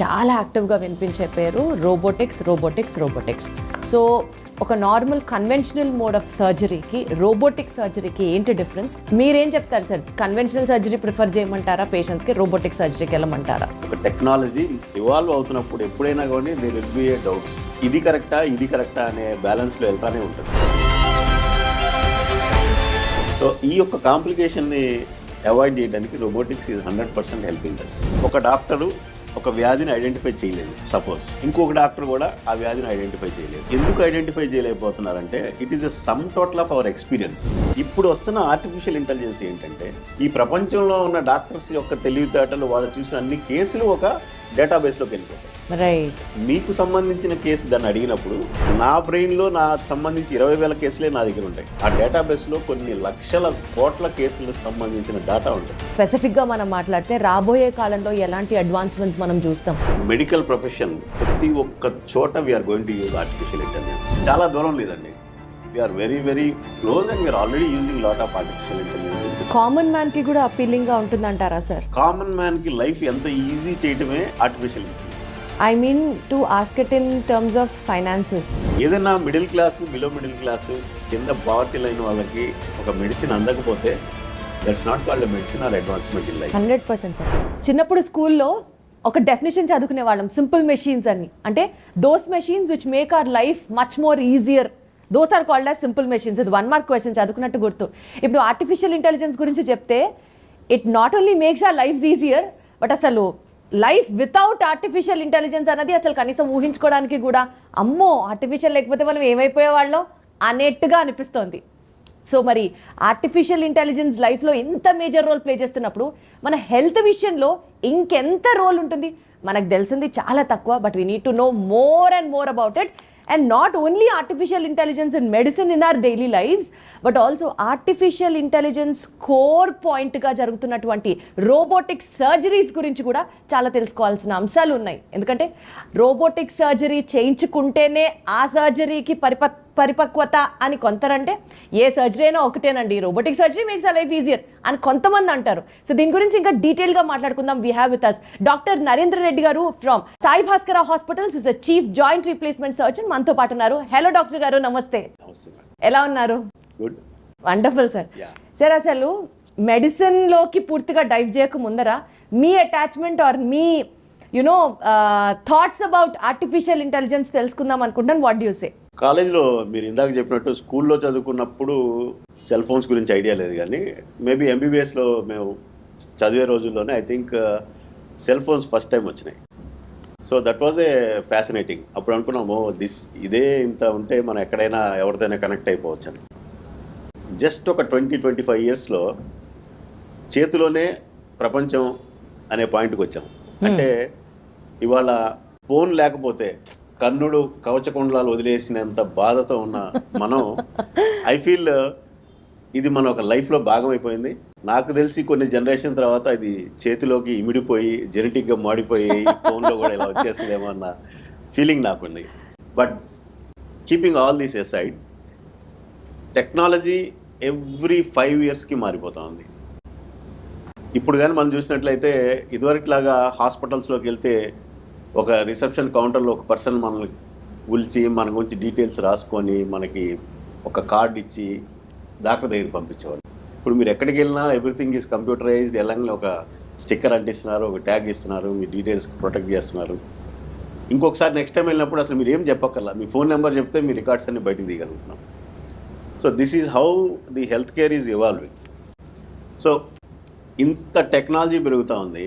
చాలా యాక్టివ్గా వినిపించే పేరు రోబోటిక్స్. సో ఒక నార్మల్ కన్వెన్షనల్ మోడ్ ఆఫ్ సర్జరీకి రోబోటిక్ సర్జరీకి ఏంటి డిఫరెన్స్? మీరేం చెప్తారు సార్? కన్వెన్షనల్ సర్జరీ ప్రిఫర్ చేయమంటారా పేషెంట్స్కి, రోబోటిక్ సర్జరీకి వెళ్ళమంటారా? ఒక టెక్నాలజీ ఇవాల్వ్ అవుతున్నప్పుడు ఎప్పుడైనా కానీ there will be a doubts, ఇది కరెక్టా అనే బ్యాలెన్స్లో వెళ్తానే ఉంటుంది. సో ఈ యొక్క కాంప్లికేషన్ని అవాయిడ్ చేయడానికి రోబోటిక్స్ ఈజ్ 100% హెల్పింగ్ అస్. ఒక డాక్టరు ఒక వ్యాధిని ఐడెంటిఫై చేయలేదు, సపోజ్ ఇంకొక డాక్టర్ కూడా ఆ వ్యాధిని ఐడెంటిఫై చేయలేదు. ఎందుకు ఐడెంటిఫై చేయలేకపోతున్నారంటే it is the sum total of our experience. ఇప్పుడు వస్తున్న ఆర్టిఫిషియల్ ఇంటెలిజెన్స్ ఏంటంటే ఈ ప్రపంచంలో ఉన్న డాక్టర్స్ యొక్క తెలివితేటలు, వాళ్ళు చూసిన అన్ని కేసులు ఒక డేటాబేస్లోకి వెళ్ళిపోతాయి. రైట్. మీకు సంబంధించిన కేసు దాన్ని అడిగినప్పుడు నా బ్రెయిన్లో నాకు సంబంధించి 20,000 కేసులే నా దగ్గర ఉంటాయి. ఆ డేటాబేస్లో కొన్ని లక్షల కోట్ల కేసులకు సంబంధించిన డేటా ఉంటుంది. స్పెసిఫిక్గా మనం మాట్లాడితే రాబోయే కాలంలో ఎలాంటి అడ్వాన్స్మెంట్స్ మనం చూస్తాం? మెడికల్ ప్రొఫెషన్ ప్రతి ఒక్క చోట we are going to use artificial intelligence. చాలా దూరం లేదండి, we're very close and we're already using lot of artificial intelligence. Common man కి కూడా అపీలింగ్ గా ఉంటుందంటారా సార్? కామన్ మ్యాన్ కి లైఫ్ ఎంత ఈజీ చేయటమే artificial intelligence. I mean to ask it in terms of finances. ఏదైనా middle class, below middle class, కింద poverty line వాళ్ళకి ఒక మెడిసిన్ అందకపోతే that's not called medicine or advancement in life. 100% sir. చిన్నప్పుడు స్కూల్లో ఒక డెఫినేషన్ చదువుకునే వాళ్ళం, సింపుల్ మెషిన్స్ అని. అంటే those machines which make our life much more easier, those are called as simple machines. ఇది 1 మార్క్ క్వశ్చన్ చదువుకున్నట్టు గుర్తు. ఇప్పుడు ఆర్టిఫిషియల్ ఇంటెలిజెన్స్ గురించి చెప్తే it not only makes our lives easier, but అసలు లైఫ్ వితౌట్ ఆర్టిఫిషియల్ ఇంటెలిజెన్స్ అనేది అసలు కనీసం ఊహించుకోవడానికి కూడా, అమ్మో ఆర్టిఫిషియల్ లేకపోతే మనం ఏమైపోయే వాళ్ళం అనేట్టుగా అనిపిస్తోంది. సో మరి ఆర్టిఫిషియల్ ఇంటెలిజెన్స్ లైఫ్లో ఎంత మేజర్ రోల్ ప్లే చేస్తున్నప్పుడు మన హెల్త్ విషయంలో ఇంకెంత రోల్ ఉంటుంది? మనకు తెలిసింది చాలా తక్కువ, but we need to know more and more about it. And not only artificial intelligence in medicine in our daily lives, but also artificial intelligence core point ga jarugutunnatuvanti robotic surgeries gurinchi kuda chaala telusukovalsina అంశాలు ఉన్నాయి. ఎందుకంటే robotic surgery చేయించుకుంటేనే ఆ సర్జరీకి పరిపక్వత అని కొందరంటే, ఏ surgery అయినా ఒకటేనండి, robotic surgery makes our life easier అని కొంతమంది అంటారు. సో దీని గురించి ఇంకా డీటెయిల్గా మాట్లాడుకుందాం. We have with us doctor Narendra Reddy గారు from Sai Bhaskara hospitals, is the chief joint replacement surgeon, మనతో పాటు ఉన్నారు. హలో డాక్టర్ గారు, నమస్తే. ఎలా ఉన్నారు? Good, wonderful sir. సార్ అసలు మెడిసిన్లోకి పూర్తిగా డైవ్ చేయక ముందర మీ అటాచ్మెంట్ ఆర్ మీ థాట్స్ అబౌట్ ఆర్టిఫిషియల్ ఇంటెలిజెన్స్ తెలుసుకుందాం అనుకుంటాను. What do you say? కాలేజ్లో మీరు ఇందాక చెప్పినట్టు స్కూల్లో చదువుకున్నప్పుడు సెల్ ఫోన్స్ గురించి ఐడియా లేదు, కానీ మేబీ ఎంబీబీఎస్లో మేము చదివే రోజుల్లోనే I think cell phones first time వచ్చినాయి. So that was a fascinating. అప్పుడు అనుకున్నాము ఇదే ఇంత ఉంటే మనం ఎక్కడైనా ఎవరితోనైనా కనెక్ట్ అయిపోవచ్చు అని. జస్ట్ ఒక 20-25 ఇయర్స్లో చేతిలోనే ప్రపంచం అనే పాయింట్కి వచ్చాం. అంటే ఇవాళ ఫోన్ లేకపోతే కర్ణుడు కవచకుండలాలు వదిలేసినంత బాధతో ఉన్న మనం, ఐ ఫీల్ ఇది మన ఒక లైఫ్లో భాగం అయిపోయింది. నాకు తెలిసి కొన్ని జనరేషన్ తర్వాత ఇది చేతిలోకి ఇమిడిపోయి జెనెటిక్గా మాడిపోయి ఫోన్లో కూడా ఇలా వచ్చేస్తుందేమో అన్న ఫీలింగ్ నాకుంది. But keeping all these aside, technology every 5 ఇయర్స్కి మారిపోతూ ఉంది. ఇప్పుడు కానీ మనం చూసినట్లయితే ఇదివరకులాగా హాస్పిటల్స్లోకి వెళ్తే ఒక రిసెప్షన్ కౌంటర్లో ఒక పర్సన్ మనల్ని పిలిచి మన గురించి డీటెయిల్స్ రాసుకొని మనకి ఒక కార్డు ఇచ్చి డాక్టర్ దగ్గరికి పంపించేవాళ్ళు. ఇప్పుడు మీరు ఎక్కడికి వెళ్ళినా ఎవ్రీథింగ్ ఈజ్ కంప్యూటరైజ్డ్. ఎలాగనే ఒక స్టిక్కర్ అంటిస్తున్నారు, ఒక ట్యాగ్ ఇస్తున్నారు, మీ డీటెయిల్స్ ప్రొటెక్ట్ చేస్తున్నారు. ఇంకొకసారి నెక్స్ట్ టైం వెళ్ళినప్పుడు అసలు మీరు ఏం చెప్పక్కర్లా, మీ ఫోన్ నెంబర్ చెప్తే మీ రికార్డ్స్ అన్ని బయటకు తీయగలుగుతున్నాం. So this is how the health care is evolving. So ఇంత టెక్నాలజీ పెరుగుతూ ఉంది,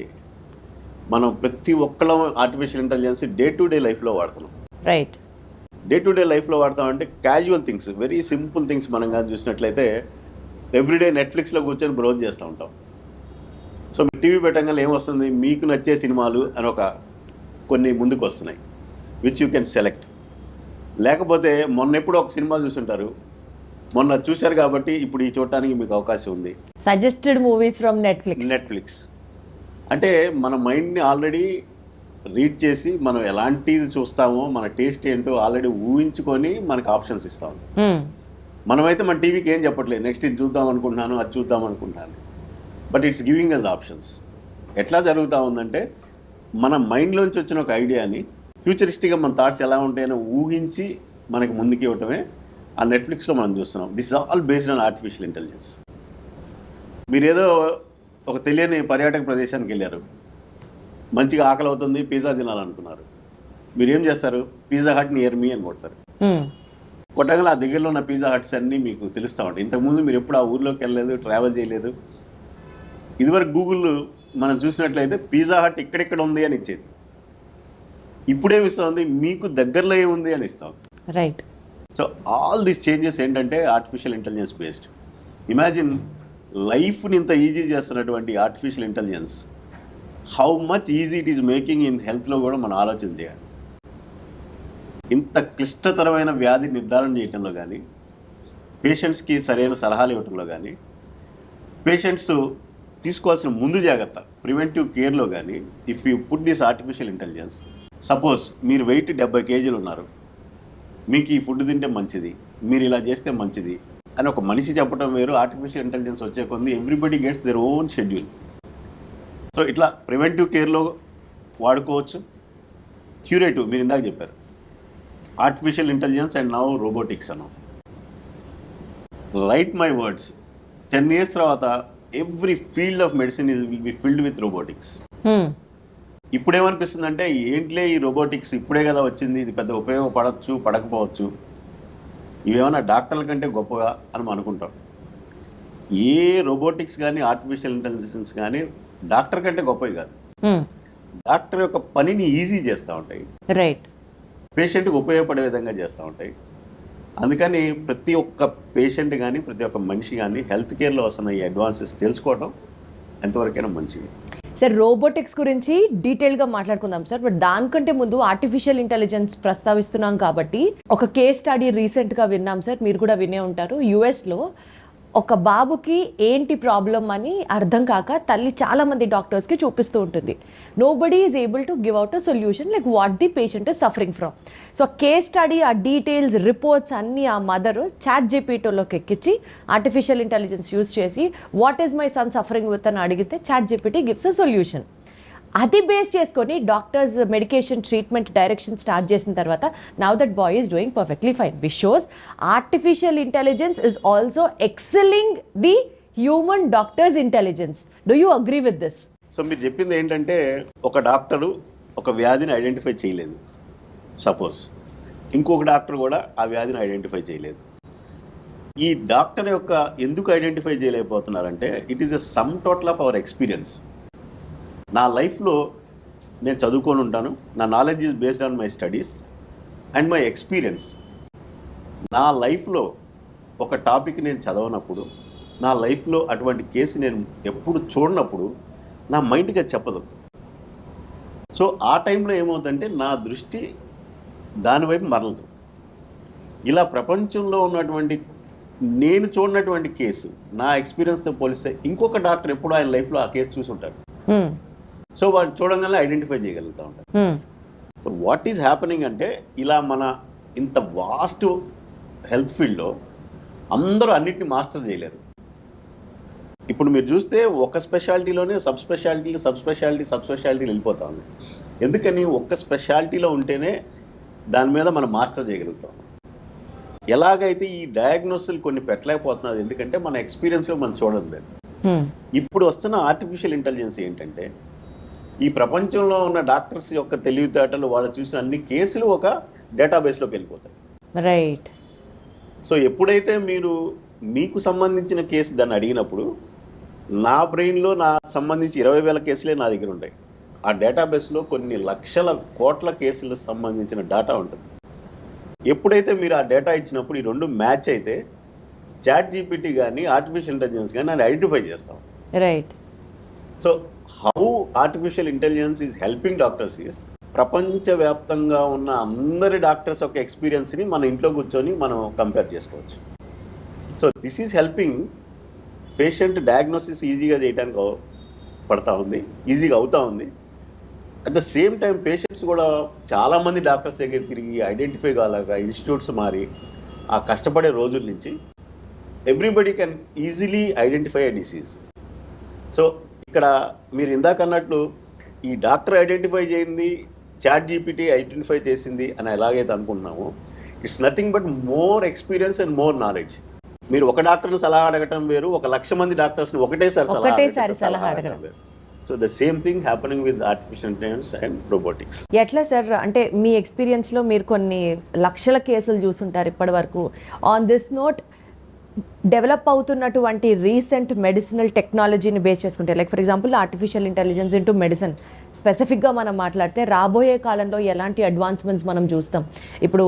మనం ప్రతి ఒక్కళ్ళం artificial intelligence day to day లైఫ్లో వాడుతున్నాం. రైట్. డే టు డే లైఫ్లో వాడతామంటే casual things, very simple things. మనం కానీ చూసినట్లయితే ఎవ్రీడే నెట్ఫ్లిక్స్లో కూర్చొని బ్రౌజ్ చేస్తూ ఉంటాం. సో టీవీ పెట్టగానే ఏమొస్తుంది, మీకు నచ్చే సినిమాలు అని కొన్ని ముందుకు వస్తున్నాయి, విచ్ యూ కెన్ సెలెక్ట్. లేకపోతే మొన్న ఎప్పుడు ఒక సినిమా చూస్తుంటారు, మొన్న చూశారు కాబట్టి ఇప్పుడు ఈ చూడటానికి మీకు అవకాశం ఉంది. Suggested movies from Netflix. అంటే మన మైండ్ని ఆల్రెడీ రీడ్ చేసి మనం ఎలాంటిది చూస్తామో, మన టేస్ట్ ఏంటో ఆల్రెడీ ఊహించుకొని మనకు ఆప్షన్స్ ఇస్తాము. మనమైతే మన టీవీకి ఏం చెప్పట్లేదు, నెక్స్ట్ ఇది చూద్దాం అనుకుంటున్నాను, అది చూద్దాం అనుకుంటున్నాను, but it's giving us options. ఎట్లా జరుగుతూ ఉందంటే మన మైండ్లోంచి వచ్చిన ఒక ఐడియాని ఫ్యూచరిస్టిక్గా మన థాట్స్ ఎలా ఉంటాయని ఊహించి మనకి ముందుకు ఇవ్వటమే ఆ నెట్ఫ్లిక్స్లో మనం చూస్తున్నాం. This is all based on artificial intelligence. మీరు ఏదో ఒక తెలియని పర్యాటక ప్రదేశానికి వెళ్ళారు, మంచిగా ఆకలి అవుతుంది, పిజ్జా తినాలనుకున్నారు. మీరు ఏం చేస్తారు? పిజ్జా హట్ నియర్ మీ అని కొడతారు. కొట్టగల ఆ దగ్గరలో ఉన్న పిజ్జా హట్స్ అన్నీ మీకు తెలుస్తూ ఉంటాయి. ఇంతకుముందు మీరు ఎప్పుడు ఆ ఊర్లోకి వెళ్ళలేదు, ట్రావెల్ చేయలేదు. ఇదివరకు గూగుల్ మనం చూసినట్లయితే పిజ్జా హట్ ఇక్కడెక్కడ ఉంది అని ఇచ్చేది. ఇప్పుడేమిస్తుంది? మీకు దగ్గరలో ఏముంది అని ఇస్తాం. Right. So all these changes ఏంటంటే ఆర్టిఫిషియల్ ఇంటెలిజెన్స్ బేస్డ్. ఇమాజిన్ లైఫ్ని ఇంత ఈజీ చేస్తున్నటువంటి artificial intelligence how much easy it is making in హెల్త్లో కూడా మనం ఆలోచన చేయాలి. ఇంత క్లిష్టతరమైన వ్యాధి నిర్ధారణ చేయడంలో కానీ, పేషెంట్స్కి సరైన సలహాలు ఇవ్వడంలో కానీ, పేషెంట్స్ తీసుకోవాల్సిన ముందు జాగ్రత్త ప్రివెంటివ్ కేర్లో కానీ, if you put this artificial intelligence, suppose మీరు వెయిట్ 70 kg ఉన్నారు, మీకు ఈ ఫుడ్ తింటే మంచిది, మీరు ఇలా చేస్తే మంచిది అని ఒక మనిషి చెప్పడం వేరు. ఆర్టిఫిషియల్ ఇంటెలిజెన్స్ వచ్చే కొంది everybody gets their own schedule. So ఇట్లా ప్రివెంటివ్ కేర్లో వాడుకోవచ్చు. క్యూరేటివ్ మీరు ఇందాక చెప్పారు, artificial intelligence and now robotics అన్నాం. రైట్ మై వర్డ్స్, 10 years తర్వాత every field of medicine will be filled with robotics. ఇప్పుడేమనిపిస్తుందంటే ఏంట్లే ఈ రోబోటిక్స్ ఇప్పుడే కదా వచ్చింది, ఇది పెద్ద ఉపయోగపడవచ్చు పడకపోవచ్చు, ఇవేమన్నా డాక్టర్ల కంటే గొప్పగా అని మనం అనుకుంటాం. ఏ రోబోటిక్స్ కానీ ఆర్టిఫిషియల్ ఇంటెలిజెన్స్ కానీ డాక్టర్ కంటే గొప్పవి కాదు. డాక్టర్ యొక్క పనిని ఈజీ చేస్తూ ఉంటాయి, రైట్, పేషెంట్కి ఉపయోగపడే విధంగా చేస్తూ ఉంటాయి. అందుకని ప్రతి ఒక్క పేషెంట్ కానీ ప్రతి ఒక్క మనిషి కానీ హెల్త్ కేర్లో వస్తున్న ఈ అడ్వాన్సెస్ తెలుసుకోవడం ఎంతవరకైనా మంచిది. సార్, రోబోటిక్స్ గురించి డీటెయిల్గా మాట్లాడుకుందాం సార్. బట్ దానికంటే ముందు ఆర్టిఫిషియల్ ఇంటెలిజెన్స్ ప్రస్తావిస్తున్నాం కాబట్టి ఒక కేస్ స్టడీ రీసెంట్గా విన్నాం సార్, మీరు కూడా వినే ఉంటారు. యుఎస్లో ఒక బాబుకి ఏంటి ప్రాబ్లం అని అర్థం కాక తల్లి చాలామంది డాక్టర్స్కి చూపిస్తూ ఉంటుంది. Nobody is able to give out a solution like what the patient is suffering from. So case study, ఆ డీటెయిల్స్, రిపోర్ట్స్ అన్నీ ఆ మదర్ ChatGPTలోకి ఎక్కించి ఆర్టిఫిషియల్ ఇంటెలిజెన్స్ యూజ్ చేసి what is my son suffering with అని అడిగితే ChatGPT గివ్స్ అ సొల్యూషన్. అది base చేసుకొని doctors medication treatment direction start చేసిన తర్వాత now that boy is doing perfectly fine, which shows artificial intelligence is also excelling the human doctors intelligence. Do you agree with this? So మీరు చెప్పింది ఏంటంటే ఒక doctor ఒక వ్యాధిని identify చేయలేదు, suppose ఇంకొక డాక్టర్ కూడా ఆ వ్యాధిని ఐడెంటిఫై చేయలేదు. ఈ డాక్టర్ యొక్క ఎందుకు ఐడెంటిఫై చేయలేకపోతున్నారంటే it is a sum total of our experience. నా లైఫ్లో నేను చదువుకొని ఉంటాను, నా knowledge is based on my studies and my experience. నా లైఫ్లో ఒక టాపిక్ నేను చదవనప్పుడు, నా లైఫ్లో అటువంటి కేసు నేను ఎప్పుడు చూడనప్పుడు నా మైండ్కి అది చెప్పదు. సో ఆ టైంలో ఏమవుతుందంటే నా దృష్టి దానివైపు మరలదు. ఇలా ప్రపంచంలో ఉన్నటువంటి నేను చూడనటువంటి కేసు నా ఎక్స్పీరియన్స్తో పోలిస్తే ఇంకొక డాక్టర్ ఎప్పుడు ఆయన లైఫ్లో ఆ కేసు చూసి ఉంటారు. సో వాళ్ళు చూడంగానే ఐడెంటిఫై చేయగలుగుతూ ఉంటారు. సో వాట్ ఈజ్ హ్యాపెనింగ్ అంటే ఇలా మన ఇంత వాస్ట్ హెల్త్ ఫీల్డ్లో అందరూ అన్నిటిని మాస్టర్ చేయలేరు. ఇప్పుడు మీరు చూస్తే ఒక స్పెషాలిటీలోనే సబ్ స్పెషాలిటీ వెళ్ళిపోతా ఉంది. ఎందుకని? ఒక్క స్పెషాలిటీలో ఉంటేనే దాని మీద మనం మాస్టర్ చేయగలుగుతాం. ఎలాగైతే ఈ డయాగ్నోసిల్ కొన్ని పెట్టలేకపోతున్నది ఎందుకంటే మన ఎక్స్పీరియన్స్లో మనం చూడడం లేదు. ఇప్పుడు వస్తున్న ఆర్టిఫిషియల్ ఇంటెలిజెన్స్ ఏంటంటే ఈ ప్రపంచంలో ఉన్న డాక్టర్స్ యొక్క తెలివితేటలు, వాళ్ళు చూసిన అన్ని కేసులు ఒక డేటాబేస్లోకి వెళ్ళిపోతాయి. రైట్. సో ఎప్పుడైతే మీరు మీకు సంబంధించిన కేసు దాన్ని అడిగినప్పుడు నా బ్రెయిన్లో నాకు సంబంధించి 20,000 కేసులే నా దగ్గర ఉంటాయి. ఆ డేటాబేస్లో కొన్ని లక్షల కోట్ల కేసులకు సంబంధించిన డేటా ఉంటుంది. ఎప్పుడైతే మీరు ఆ డేటా ఇచ్చినప్పుడు ఈ రెండు మ్యాచ్ అయితే ChatGPT కానీ ఆర్టిఫిషియల్ ఇంటెలిజెన్స్ కానీ అది ఐడెంటిఫై చేస్తాం. Right. So how artificial intelligence is helping doctors is ప్రపంచవ్యాప్తంగా ఉన్న అందరి డాక్టర్స్ యొక్క ఎక్స్పీరియన్స్ని మన ఇంట్లో కూర్చొని మనం కంపేర్ చేసుకోవచ్చు. So this is helping patient diagnosis ఈజీగా చేయడానికి ఈజీగా అవుతూ ఉంది. At the same time patients కూడా చాలామంది డాక్టర్స్ దగ్గర తిరిగి ఐడెంటిఫై కాలేక ఇన్స్టిట్యూట్స్ మారి ఆ కష్టపడే రోజుల నుంచి everybody can easily identify a disease. So ఇక్కడ మీరు ఇందాక అన్నట్లు ఈ డాక్టర్ ఐడెంటిఫై చేయింది చాట్ జీపీటీ ఐడెంటిఫై చేసింది అని ఎలాగైతే అనుకుంటున్నామో, it's nothing but more experience and more knowledge. మీరు ఒక డాక్టర్ని సలహా అడగటం వేరు, 1,00,000 మంది డాక్టర్స్ని ఒకటేసారి సలహా అడగడం వేరు. So the same thing happening with artificial intelligence and robotics. ఎట్లా సార్, అంటే మీ ఎక్స్పీరియన్స్లో మీరు కొన్ని లక్షల కేసులు చూసుంటారు ఇప్పటి వరకు. ఆన్ దిస్ నోట్, డెవలప్ అవుతున్నటువంటి రీసెంట్ మెడిసినల్ టెక్నాలజీని బేస్ చేసుకుంటే, like for example artificial intelligence into medicine స్పెసిఫిక్గా మనం మాట్లాడితే రాబోయే కాలంలో ఎలాంటి అడ్వాన్స్మెంట్స్ మనం చూస్తాం. ఇప్పుడు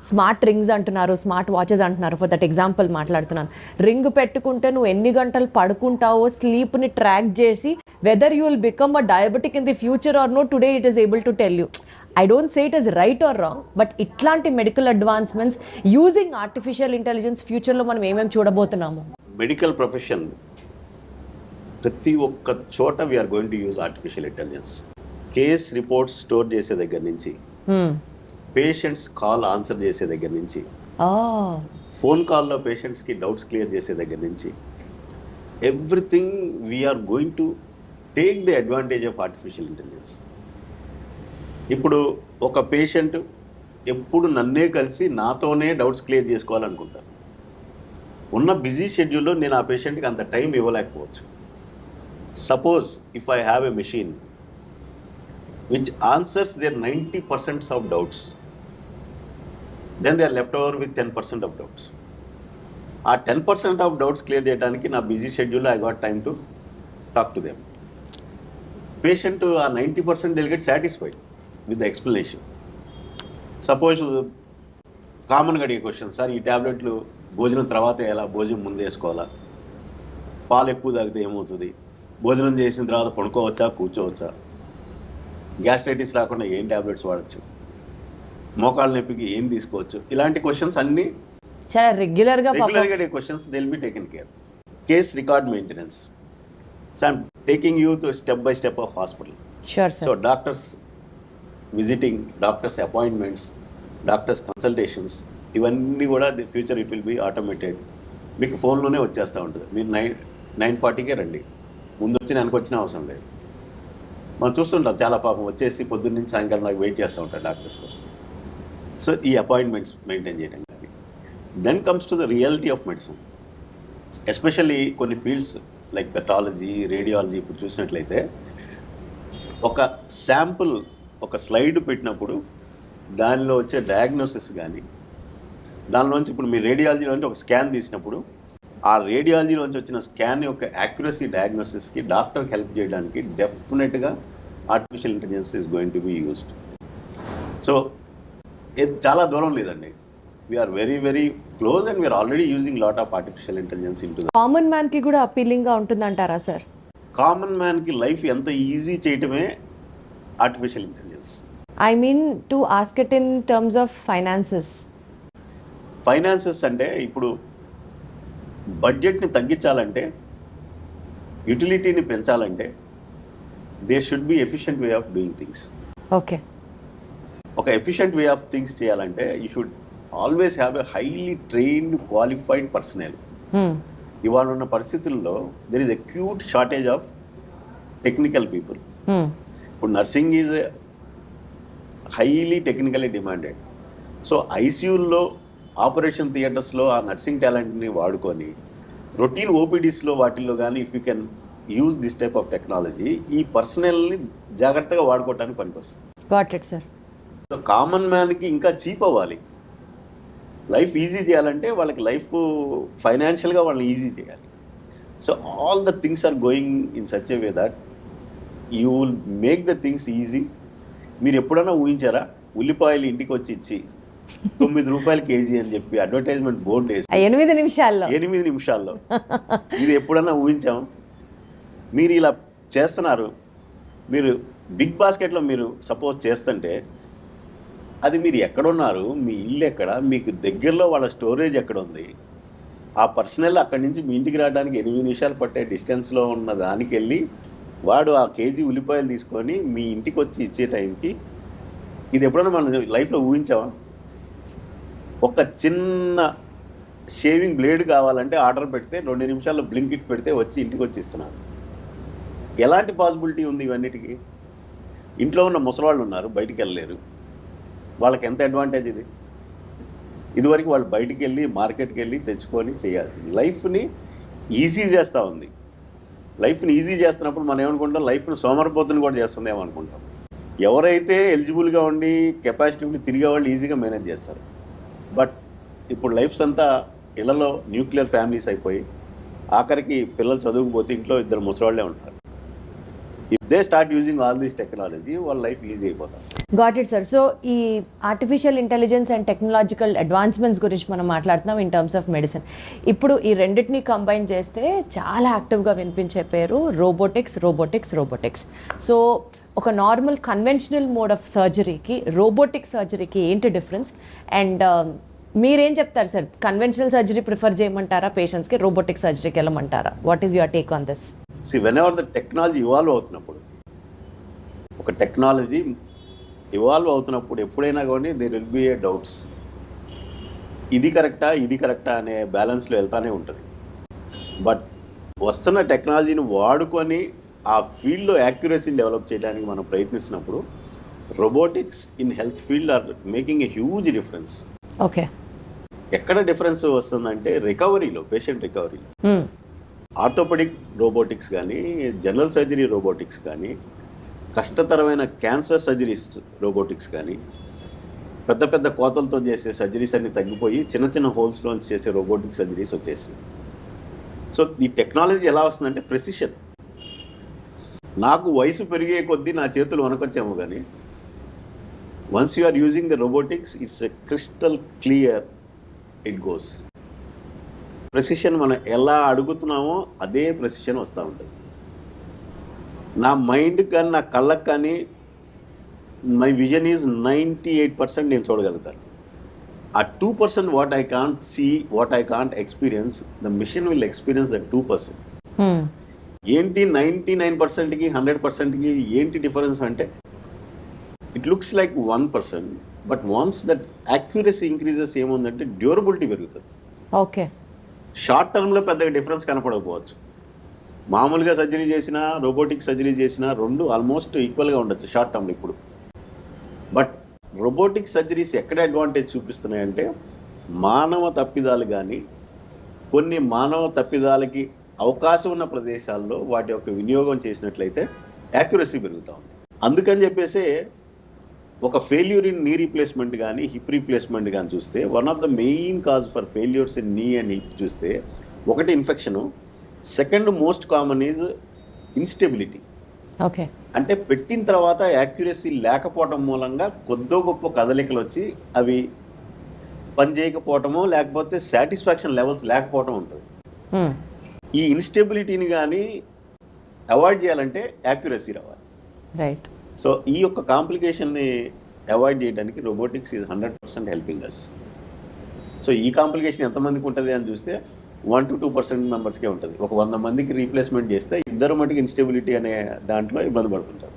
స్మార్ట్ రింగ్స్ అంటున్నారు, స్మార్ట్ వాచెస్ అంటున్నారు. ఫర్ దట్ ఎగ్జాంపుల్ మాట్లాడుతున్నాను. రింగ్ పెట్టుకుంటే నువ్వు ఎన్ని గంటలు పడుకుంటావో స్లీప్ని ట్రాక్ చేసి whether you will become a diabetic in the future or no, today it is able to tell you. I don't say it is right or wrong, but ఇట్లాంటి medical advancements using artificial intelligence ఫ్యూచర్లో మనం ఏమేమి చూడబోతున్నాము? Medical profession ప్రతి ఒక్క చోట we are going to use artificial intelligence. Case reports store చేసే దగ్గర నుంచి, పేషెంట్స్ కాల్ ఆన్సర్ చేసే దగ్గర నుంచి, ఫోన్ కాల్లో పేషెంట్స్కి డౌట్స్ క్లియర్ చేసే దగ్గర నుంచి, everything we are going to take the advantage of artificial intelligence. ఇప్పుడు ఒక పేషెంట్ ఎప్పుడు నన్నే కలిసి నాతోనే డౌట్స్ క్లియర్ చేసుకోవాలనుకుంటారు. ఉన్న బిజీ షెడ్యూల్లో నేను ఆ పేషెంట్కి అంత టైం ఇవ్వలేకపోవచ్చు. Suppose if I have a machine which answers their 90% of doubts, then they are left over with 10% of doubts. ఆ 10% ఆఫ్ డౌట్స్ క్లియర్ చేయడానికి నా బిజీ షెడ్యూల్లో I got time to talk to them. Patient ఆ 90% will get satisfied with the explanation. Suppose కామన్గా అడిగే question, sir ఈ ట్యాబ్లెట్లు భోజనం తర్వాత ఎలా, భోజనం ముందు వేసుకోవాలా, పాలు ఎక్కువ తాగితే ఏమవుతుంది, భోజనం చేసిన తర్వాత పడుకోవచ్చా కూర్చోవచ్చా, గ్యాస్ట్రైటిస్ రాకుండా ఏం ట్యాబ్లెట్స్ వాడచ్చు, మోకాళ్ళ నొప్పికి ఏం తీసుకోవచ్చు, ఇలాంటి క్వశ్చన్స్ అన్నీ చాలా రెగ్యులర్గా అడిగే questions. They will be taken care. Case record maintenance, so I'm taking you to step by step of hospital. Sure sir. So doctors visiting, doctors appointments, doctors consultations, ఇవన్నీ కూడా the future it will be automated. మీకు ఫోన్లోనే వచ్చేస్తూ ఉంటుంది. మీరు 9:40కే రండి, ముందు వచ్చి వెనక వచ్చిన అవసరం లేదు. మనం చూస్తుంటాం చాలా పాపం వచ్చేసి పొద్దున్న నుంచి సాయంకాలం దాకా వెయిట్ చేస్తూ ఉంటారు డాక్టర్స్ కోసం. సో ఈ అపాయింట్మెంట్స్ మెయింటైన్ చేయడం కానీ. Then comes to the reality of medicine, especially కొన్ని ఫీల్డ్స్ లైక్ పెథాలజీ, రేడియాలజీ. ఇప్పుడు చూసినట్లయితే ఒక శాంపుల్, ఒక స్లైడ్ పెట్టినప్పుడు దానిలో వచ్చే డయాగ్నోసిస్ కానీ, దానిలోంచి ఇప్పుడు మీ రేడియాలజీలోంచి ఒక స్కాన్ తీసినప్పుడు ఆ రేడియాలజీలోంచి వచ్చిన స్కాన్ యొక్క యాక్యురసీ డయాగ్నోసిస్కి డాక్టర్కి హెల్ప్ చేయడానికి డెఫినెట్గా artificial intelligence is going to be used. So ఇది చాలా దూరం లేదండి. We're very very close and we're already using lot of artificial intelligence in to the common మ్యాన్కి కూడా అపీలింగ్గా ఉంటుందంటారా సార్? కామన్ మ్యాన్కి లైఫ్ ఎంత ఈజీ చేయటమే artificial intelligence. I mean to ask it in terms of finances. Finances అంటే ఇప్పుడు బడ్జెట్ని తగ్గించాలంటే, యూటిలిటీని పెంచాలంటే there should be efficient way of doing things. Okay. ఒక ఎఫిషియెంట్ వే ఆఫ్ థింగ్స్ చేయాలంటే you should always have a highly trained qualified personnel. ఇవాళ ఉన్న పరిస్థితుల్లో there is acute shortage of technical people. ఇప్పుడు nursing is highly technically demanded. So ఐసీయూల్లో, operation థియేటర్స్లో ఆ nursing టాలెంట్ని వాడుకొని రొటీన్ ఓపీడీస్లో వాటిల్లో కానీ if you can use this type of technology, ఈ పర్సనల్ని జాగ్రత్తగా వాడుకోవడానికి పనికొస్తుంది. Got it sir. So common మ్యాన్కి ఇంకా చీప్ అవ్వాలి. లైఫ్ ఈజీ చేయాలంటే వాళ్ళకి లైఫ్ ఫైనాన్షియల్గా వాళ్ళని ఈజీ చేయాలి. So all the things are going in such a way that you will make the things easy. మీరు ఎప్పుడైనా ఊహించారా ఉల్లిపాయలు ఇంటికి వచ్చి ఇచ్చి 9 రూపాయలు కేజీ అని చెప్పి అడ్వర్టైజ్మెంట్ బోర్డు వేసి 8 నిమిషాల్లో ఇది ఎప్పుడన్నా ఊహించాం? మీరు ఇలా చేస్తున్నారు. మీరు బిగ్ బాస్కెట్లో మీరు సపోజ్ చేస్తుంటే అది మీరు ఎక్కడున్నారు, మీ ఇల్లు ఎక్కడ, మీకు దగ్గరలో వాళ్ళ స్టోరేజ్ ఎక్కడ ఉంది, ఆ పర్సనల్ అక్కడి నుంచి మీ ఇంటికి రావడానికి 8 నిమిషాలు పట్టే డిస్టెన్స్లో ఉన్న దానికి వెళ్ళి వాడు ఆ కేజీ ఉల్లిపాయలు తీసుకొని మీ ఇంటికి వచ్చి ఇచ్చే టైంకి ఇది ఎప్పుడైనా మనం లైఫ్లో ఊహించావా? ఒక చిన్న షేవింగ్ బ్లేడ్ కావాలంటే ఆర్డర్ పెడితే 2 నిమిషాల్లో బ్లింకిట్ పెడితే వచ్చి ఇంటికి వచ్చి ఇస్తున్నారు. ఎలాంటి పాసిబిలిటీ ఉంది ఇవన్నిటికీ? ఇంట్లో ఉన్న ముసలివాళ్ళు ఉన్నారు, బయటికి వెళ్ళలేరు. వాళ్ళకి ఎంత అడ్వాంటేజ్ ఇది? ఇదివరకు వాళ్ళు బయటికి వెళ్ళి మార్కెట్కి వెళ్ళి తెచ్చుకొని చేయాల్సింది. లైఫ్ని ఈజీ చేస్తూ ఉంది. లైఫ్ని ఈజీ చేస్తున్నప్పుడు మనం ఏమనుకుంటాం, లైఫ్ని సోమరిపోతుని కూడా చేస్తుందేమో అనుకుంటాం. ఎవరైతే ఎలిజిబుల్గా ఉండి కెపాసిటీ ఉండి తిరిగే వాళ్ళు ఈజీగా మేనేజ్ చేస్తారు. బట్ ఇప్పుడు లైఫ్స్ అంతా ఇళ్లలో న్యూక్లియర్ ఫ్యామిలీస్ అయిపోయి ఆఖరికి పిల్లలు చదువుకుపోతే ఇంట్లో ఇద్దరు ముసలివాళ్ళే ఉంటారు. If they start using all this technology, వాళ్ళ లైఫ్ ఈజీ అయిపోతారు. Got it sir. సో ఈ artificial intelligence and technological advancements గురించి మనం మాట్లాడుతున్నాం ఇన్ టర్మ్స్ ఆఫ్ మెడిసిన్. ఇప్పుడు ఈ రెండింటిని కంబైన్ చేస్తే చాలా యాక్టివ్గా వినిపించే పేరు రోబోటిక్స్. సో ఒక నార్మల్ కన్వెన్షనల్ మోడ్ ఆఫ్ సర్జరీకి రోబోటిక్ సర్జరీకి ఏంటి డిఫరెన్స్? అండ్ మీరేం చెప్తారు సార్? కన్వెన్షనల్ సర్జరీ ప్రిఫర్ చేయమంటారా పేషెంట్స్కి, రోబోటిక్ సర్జరీకి వెళ్ళమంటారా? What is your take on this? Whenever the technology evolve అవుతున్నప్పుడు, ఒక టెక్నాలజీ ఇవాల్వ్ అవుతున్నప్పుడు ఎప్పుడైనా కానీ there will be a doubts. ఇది కరెక్టా అనే బ్యాలెన్స్లో వెళ్తానే ఉంటుంది. బట్ వస్తున్న టెక్నాలజీని వాడుకొని ఆ ఫీల్డ్లో యాక్యురసీని డెవలప్ చేయడానికి మనం ప్రయత్నిస్తున్నప్పుడు robotics in health field are making a huge difference. Okay. ఎక్కడ డిఫరెన్స్ వస్తుందంటే రికవరీలో, పేషెంట్ రికవరీలో. ఆర్థోపెడిక్ రోబోటిక్స్ కానీ, జనరల్ సర్జరీ రోబోటిక్స్ కానీ, కష్టతరమైన క్యాన్సర్ సర్జరీస్ రోబోటిక్స్ కానీ, పెద్ద పెద్ద కోతలతో చేసే సర్జరీస్ అన్ని తగ్గిపోయి చిన్న చిన్న హోల్స్లోంచి చేసే రోబోటిక్ సర్జరీస్ వచ్చేసాయి. సో ఈ టెక్నాలజీ ఎలా వస్తుందంటే ప్రెసిషన్. నాకు వయసు పెరిగే కొద్దీ నా చేతులు వనకొచ్చేమో కానీ once you are using the robotics it's a crystal clear, it goes. Precision మనం ఎలా అడుగుతున్నామో అదే ప్రెసిషన్ వస్తూ ఉంటుంది. నా మైండ్ కానీ నా కళ్ళకు కానీ మై విజన్ ఈజ్ 98% నేను చూడగలుగుతాను. ఆ 2% what I can't see, what I can't experience, the machine will experience the 2%. ఏంటి 99%కి 100%కి ఏంటి డిఫరెన్స్ అంటే it looks like 1%, but once that accuracy increases ఏముందంటే డ్యూరబిలిటీ పెరుగుతుంది. ఓకే. షార్ట్ టర్మ్లో పెద్దగా డిఫరెన్స్ కనపడకపోవచ్చు. మామూలుగా సర్జరీ చేసినా రోబోటిక్ సర్జరీ చేసినా రెండు ఆల్మోస్ట్ ఈక్వల్గా ఉండొచ్చు షార్ట్ టర్మ్లో ఇప్పుడు. బట్ రోబోటిక్ సర్జరీస్ ఎక్కడ అడ్వాంటేజ్ చూపిస్తున్నాయంటే మానవ తప్పిదాలు కానీ, కొన్ని మానవ తప్పిదాలకి అవకాశం ఉన్న ప్రదేశాల్లో వాటి యొక్క వినియోగం చేసినట్లయితే యాక్యురసీ పెరుగుతూ ఉంది. అందుకని చెప్పేసి ఒక ఫెయిల్యూర్ ఇన్ నీ రీప్లేస్మెంట్ కానీ, హిప్ రీప్లేస్మెంట్ కానీ చూస్తే one of the main cause for failures in నీ అండ్ హిప్ చూస్తే ఒకటి infection, second most common is instability. Okay. అంటే పెట్టిన తర్వాత యాక్యురసీ లేకపోవటం మూలంగా కొద్దో గొప్ప కదలికలు వచ్చి అవి పనిచేయకపోవటమో లేకపోతే సాటిస్ఫాక్షన్ లెవెల్స్ లేకపోవటం ఉంటుంది. ఈ ఇన్స్టెబిలిటీని కానీ అవాయిడ్ చేయాలంటే యాక్యురసీ రావాలి. రైట్. సో ఈ యొక్క కాంప్లికేషన్ని అవాయిడ్ చేయడానికి robotics is 100% helping us. So ఈ కాంప్లికేషన్ ఎంతమందికి ఉంటుంది అని చూస్తే 1 to 2% మెంబర్స్కే ఉంటుంది. ఒక 100 మందికి రీప్లేస్మెంట్ చేస్తే ఇద్దరు మటుకు ఇన్స్టెబిలిటీ అనే దాంట్లో ఇబ్బంది పడుతుంటారు.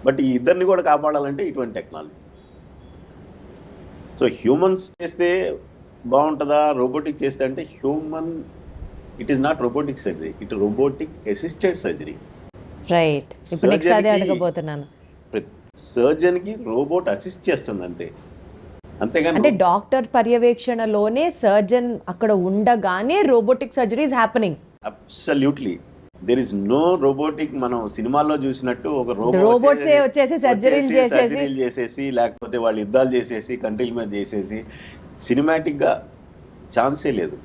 బట్ ఈ ఇద్దరిని కూడా కాపాడాలంటే ఇటువంటి టెక్నాలజీ. సో హ్యూమన్స్ చేస్తే బాగుంటుందా, రోబోటిక్ చేస్తే అంటే human it is not robotic surgery, it robotic assisted surgery. Right. ఇప్పుడు నెక్స్ట్ అదే అడగబోతున్నాను. సర్జన్కి రోబోట్ అసిస్ట్ చేస్తుంది అంతే, అంతేగాని అంటే డాక్టర్ పర్యవేక్షణలోనే సర్జన్ అక్కడ ఉండగానే robotic surgery is happening. Absolutely there is no robotic. మనం సినిమాల్లో చూసినట్టు ఒక రోబోట్స్ వచ్చేసి సర్జరీలు చేసేసి లేకపోతే వాళ్ళు యుద్ధాలు చేసేసి కంట్రీల మీద చేసేసి సినిమాటిక్గా ఛాన్సే లేదు.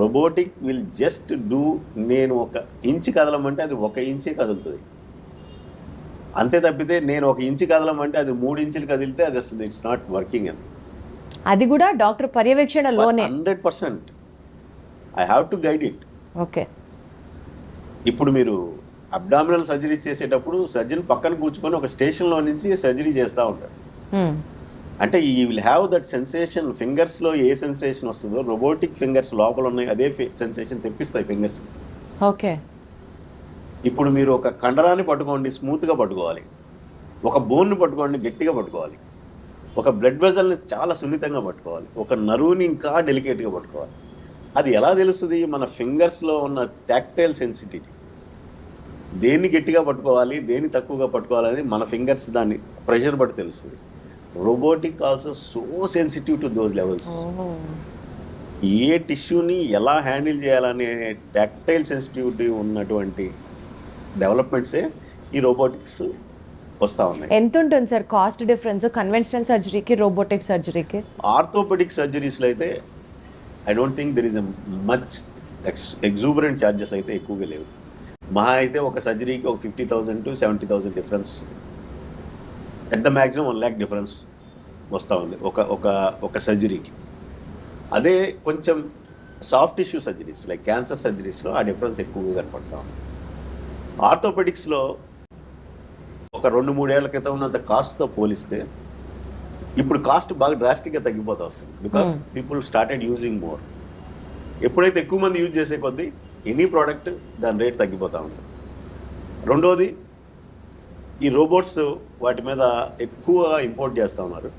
రోబోటిక్ విల్ జస్ట్ డూ, నేను 1 ఇంచ్ కదలమంటే అది 1 ఇంచే కదులుతుంది అంతే తప్పితే నేను 1 ఇంచ్ కదలమంటే అది 3 ఇంచులు కదిలితే అది అసలు ఇట్స్ నాట్ వర్కింగ్ అని. అది కూడా డాక్టర్ పర్యవేక్షణలోనే 100%. I have to guide it. Okay. ఇప్పుడు మీరు అబ్డామినల్ సర్జరీ చేసేటప్పుడు సర్జన్ పక్కన కూర్చుకొని ఒక స్టేషన్లో నుంచి సర్జరీ చేస్తూ ఉంటాడు. అంటే ఈ విల్ హ్యావ్ దట్ సెన్సేషన్. ఫింగర్స్లో ఏ సెన్సేషన్ వస్తుందో రోబోటిక్ ఫింగర్స్ లోపల ఉన్నాయి అదే సెన్సేషన్ తెప్పిస్తాయి ఫింగర్స్. ఓకే. ఇప్పుడు మీరు ఒక కండరాన్ని పట్టుకోండి, స్మూత్గా పట్టుకోవాలి. ఒక బోన్ని పట్టుకోండి, గట్టిగా పట్టుకోవాలి. ఒక బ్లడ్ వెజల్ని చాలా సున్నితంగా పట్టుకోవాలి. ఒక నరువుని ఇంకా డెలికేట్గా పట్టుకోవాలి. అది ఎలా తెలుస్తుంది? మన ఫింగర్స్లో ఉన్న టాక్టైల్ సెన్సిటివిటీ. దేన్ని గట్టిగా పట్టుకోవాలి, దేన్ని తక్కువగా పట్టుకోవాలని మన ఫింగర్స్ దాన్ని ప్రెషర్ బట్టి తెలుస్తుంది. Robotic also so sensitive to those levels. ఏ టిష్యూని ఎలా హ్యాండిల్ చేయాలనే టాక్టైల్ సెన్సిటివిటీ ఉన్నటువంటి డెవలప్మెంట్సే ఈ రోబోటిక్స్ వస్తూ ఉన్నాయి. ఎంత ఉంటుంది సార్ కాస్ట్ డిఫరెన్స్ కన్వెన్షనల్ సర్జరీకి రోబోటిక్ సర్జరీకి? ఆర్థోపెడిక్ సర్జరీస్లో అయితే I don't think there is a much exuberant charges అయితే ఎక్కువగా లేవు. మహా అయితే ఒక సర్జరీకి ఒక 50,000 to 70,000 difference, at the maximum 1 lakh difference వస్తూ ఉంది ఒక సర్జరీకి. అదే కొంచెం soft tissue surgeries like cancer సర్జరీస్లో ఆ డిఫరెన్స్ ఎక్కువగా కనపడతా ఉంది. ఆర్థోపెడిక్స్లో ఒక 2-3 ఏళ్ల క్రితం ఉన్నంత కాస్ట్తో పోలిస్తే ఇప్పుడు కాస్ట్ బాగా డ్రాస్టిక్గా తగ్గిపోతూ వస్తుంది. Because people started using more. ఎప్పుడైతే ఎక్కువ మంది యూజ్ చేసే కొద్దీ ఎనీ ప్రోడక్ట్ దాని రేట్ తగ్గిపోతూ ఉంటుంది. రెండోది, ఈ రోబోట్స్ వాటి మీద ఎక్కువ ఇంపోర్ట్ చేస్తూ ఉన్నారు.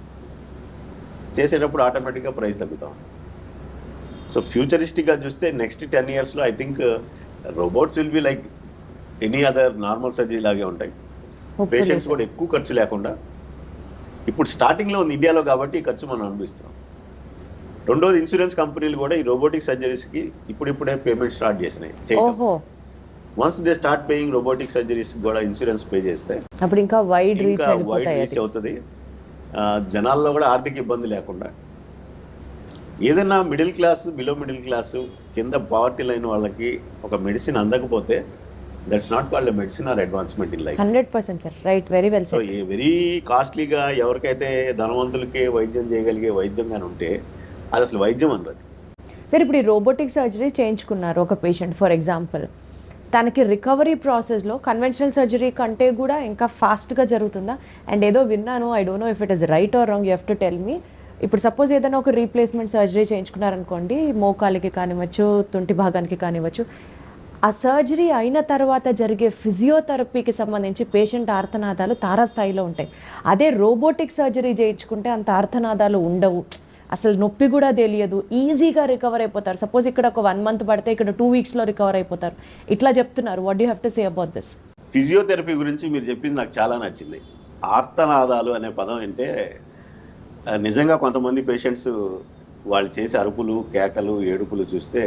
చేసేటప్పుడు ఆటోమేటిక్గా ప్రైస్ తగ్గుతూ ఉంది. సో ఫ్యూచరిస్టిక్గా చూస్తే నెక్స్ట్ 10 yearsలో I think robots will be like any other normal surgery లాగే ఉంటాయి. పేషెంట్స్ కూడా ఎక్కువ ఖర్చు లేకుండా, ఇప్పుడు స్టార్టింగ్లో ఉంది ఇండియాలో కాబట్టి ఈ ఖర్చు మనం అనుభవిస్తున్నాం. రెండోది, ఇన్సూరెన్స్ కంపెనీలు కూడా ఈ రోబోటిక్ సర్జరీస్కి ఇప్పుడిప్పుడే పేమెంట్ స్టార్ట్ చేసినాయి. Once they start paying robotic surgeries కూడా ఇన్సూరెన్స్ పే చేస్తే అప్పుడు ఇంకా వైడ్ రీచ్ అవుతుంది. జనాల్లో కూడా ఆర్థిక ఇబ్బంది లేకుండా ఏదైనా middle class, below middle class, కింద పావర్టీ లైన్ వాళ్ళకి ఒక మెడిసిన్ అందకపోతే that's not called medicine or advancement in life. 100% sir, right, very well. So very కాస్ట్లీగా ఎవరికైతే ధనవంతులకే వైద్యం చేయగలిగే వైద్యంగా ఉంటే అది అసలు వైద్యం అన్నది. సార్ ఇప్పుడు ఈ రోబోటిక్ సర్జరీ చేయించుకున్నారు ఒక పేషెంట్ ఫర్ ఎగ్జాంపుల్, తనకి రికవరీ ప్రాసెస్లో కన్వెన్షనల్ సర్జరీ కంటే కూడా ఇంకా ఫాస్ట్గా జరుగుతుందా? అండ్ ఏదో విన్నాను, I don't know if it is right are wrong, you have to tell me. ఇప్పుడు సపోజ్ ఏదైనా ఒక రీప్లేస్మెంట్ సర్జరీ చేయించుకున్నారనుకోండి, మోకాలికి కానివ్వచ్చు, తుంటి భాగానికి కానివ్వచ్చు, ఆ సర్జరీ అయిన తర్వాత జరిగే ఫిజియోథెరపీకి సంబంధించి పేషెంట్ ఆర్తనాదాలు తారాస్థాయిలో ఉంటాయి. అదే రోబోటిక్ సర్జరీ చేయించుకుంటే అంత ఆర్తనాదాలు ఉండవు, అసలు నొప్పి కూడా తెలియదు, ఈజీగా రికవర్ అయిపోతారు. సపోజ్ ఇక్కడ ఒక 1 month పడితే ఇక్కడ 2 weeksలో రికవర్ అయిపోతారు, ఇట్లా చెప్తున్నారు. What you have to say about this? Physiotherapy గురించి మీరు చెప్పింది నాకు చాలా నచ్చింది. ఆర్తనాదాలు అనే పదం అంటే నిజంగా కొంతమంది పేషెంట్స్ వాళ్ళు చేసే అరుపులు, కేకలు, ఏడుపులు చూస్తే